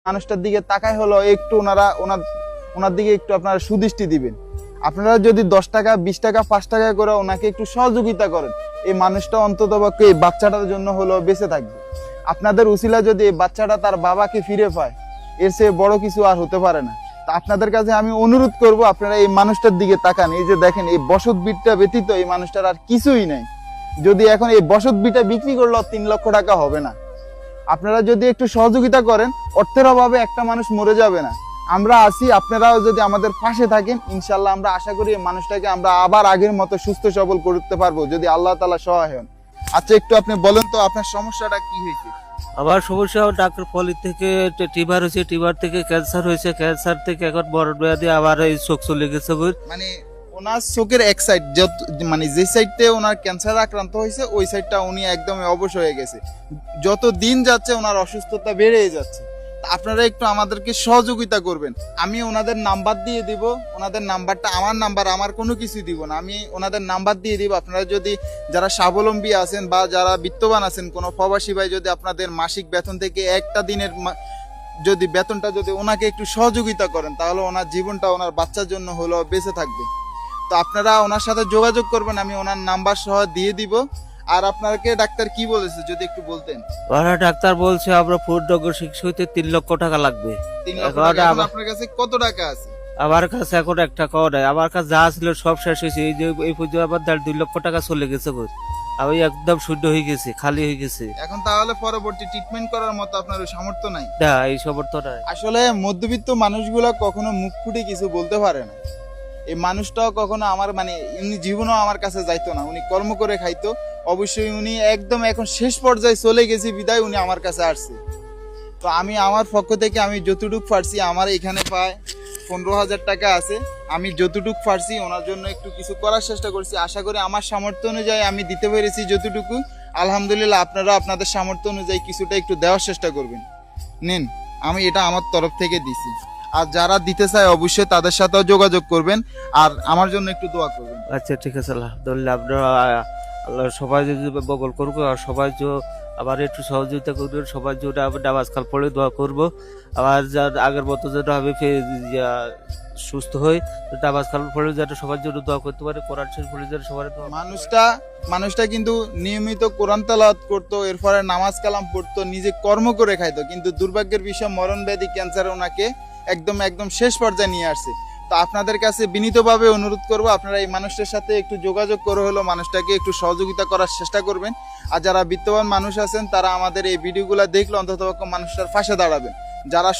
মানুষটার দিকে তাকায় হলো একটু ওনার দিকে একটু আপনারা সুদৃষ্টি দিবেন। আপনারা যদি 10 টাকা 20 টাকা 5 টাকা করে ওনাকে একটু সহযোগিতা করেন, এই মানুষটা অন্ততপক্ষে এই বাচ্চাটার জন্য হলো বেঁচে থাকবে। আপনাদের উসিলা যদি এই বাচ্চাটা তার বাবাকে ফিরে পায়, এর চেয়ে বড় কিছু আর হতে পারে না। তা আপনাদের কাছে আমি অনুরোধ করব, আপনারা এই মানুষটার দিকে তাকান। এই যে দেখেন, এই বসত ভিটটা ব্যতীত এই মানুষটার আর কিছুই নাই। যদি এখন এই বসত ভিটা বিক্রি করলে 3 লক্ষ টাকা হবে না। আপনারা যদি একটু সহযোগিতা করেন, অর্থের অভাবে একটা মানুষ মরে যাবে না। আমরা আছি, আপনারাও যদি আমাদের পাশে থাকেন, ইনশাল্লাহ আমরা আশা করি এই মানুষটাকে আমরা আবার আগের মতো সুস্থ সবল করতে পারবো, যদি আল্লাহ তাআলা সহায় হন। আচ্ছা, একটু আপনি বলেন তো আপনার সমস্যাটা কি হয়েছে? আমার সমস্যা ডাক্তার পলি থেকে টিবার হয়েছে, টিবার থেকে ক্যান্সার হয়েছে, ক্যান্সার থেকে এখন বড় ব্যাধি, আবার এই চোখ চলে গেছে। মানে ওনার চোখের এক সাইড, মানে যে সাইডতে ওনার ক্যান্সার আক্রান্ত হয়েছে ওই সাইডটা উনি একদম অবশ হয়ে গেছে। যত দিন যাচ্ছে ওনার অসুস্থতা বেড়ে যাচ্ছে। আপনারা একটু আমাদেরকে সহযোগিতা করবেন। আমি ওনাদের নাম্বার দিয়ে দিব, ওনাদের নাম্বারটা আমার নাম্বার, আমার কোনো কিছু দিব না, আমি ওনাদের নাম্বার দিয়ে দিব। আপনারা যদি যারা স্বাবলম্বী আছেন বা যারা বিত্তবান আছেন, কোনো প্রবাসী ভাই যদি আপনাদের মাসিক বেতন থেকে একটা দিনের যদি বেতনটা যদি ওনাকে একটু সহযোগিতা করেন, তাহলে ওনার জীবনটা ওনার বাচ্চার জন্য হলো বেঁচে থাকবে। তো আপনারা ওনার সাথে যোগাযোগ করবেন, আমি ওনার নাম্বার সহ দিয়ে দিব। আর আপনাকে ডাক্তার কি বলেছে যদি একটু বলতেন? ওরা ডাক্তার বলছে আমরা ফুড ডগর চিকিৎসা হইতে 3 লক্ষ টাকা লাগবে। 3 লক্ষ টাকা। এখন আপনার কাছে কত টাকা আছে? আমার কাছে এখন 1 টাকাও নাই। আমার কাছে যা ছিল সব শেষ হয়েছে। এই যে এই পর্যন্ত আবার 2 লক্ষ টাকা চলে গেছে। আমি একদম শুদ্ধ হয়ে গেছি, খালি হয়ে গেছে। এখন তাহলে পরবর্তী ট্রিটমেন্ট করার মতো আপনার সামর্থ্য নাই? না, এই সামর্থ্য নাই। আসলে মধ্যবিত্ত মানুষগুলা কখনো মুখ ফুটে কিছু বলতে পারে না। এই মানুষটাও কখনো আমার উনি জীবনেও আমার কাছে যাইতো না, উনি কর্ম করে খাইতো। অবশ্যই উনি একদম এখন শেষ পর্যায়ে চলে গেছি বিদায় উনি আমার কাছে আসছে। তো আমি আমার পক্ষ থেকে আমি যতটুকু পারছি, আমার এখানে প্রায় 15,000 টাকা আছে, আমি যতটুকু পারছি ওনার জন্য একটু কিছু করার চেষ্টা করছি। আশা করি আমার সামর্থ্য অনুযায়ী আমি দিতে পেরেছি যতটুকু। আলহামদুলিল্লাহ, আপনারা আপনাদের সামর্থ্য অনুযায়ী কিছুটা একটু দেওয়ার চেষ্টা করবেন। নিন, আমি এটা আমার তরফ থেকে দিছি। আর যারা দিতে চায় অবশ্যই তাদের সাথেও যোগাযোগ করবেন, আর আমার জন্য একটু দোয়া করবেন। আচ্ছা, ঠিক আছে। আলহামদুলিল্লাহ, আপনারা আল্লাহ সবাই যদি বগল করবো, আর সবাই আবার একটু সহযোগিতা করবেন। সবাই যদি আবার নামাজ কাল পড়ে দোয়া করবো। আবার আগের মতো যেন আমি সুস্থ হই, নামাজ কাল পড়ে যাতে সবার জন্য দোয়া করতে পারে। কোরআন শরীফ পড়ে যাতে সবার মানুষটা কিন্তু নিয়মিত কোরআন তেলাওয়াত করতো, এরপরে নামাজ কালাম পড়তো, নিজে কর্ম করে খাইতো। কিন্তু দুর্ভাগ্যের বিষয় মরণ ব্যাধি ক্যান্সার ওনাকে একদম শেষ পর্যায়ে নিয়ে আসছে। তো আপনাদের কাছে বিনীতভাবে অনুরোধ করব, আপনারা এই মানুষটার সাথে একটু যোগাযোগ করে হলো মানুষটাকে একটু সহযোগিতা করার চেষ্টা করবেন। আর যারা বিত্তবান মানুষ আছেন তারা আমাদের এই ভিডিওগুলো দেখলে অন্তত মানুষটার পাশে দাঁড়াবেন। যারা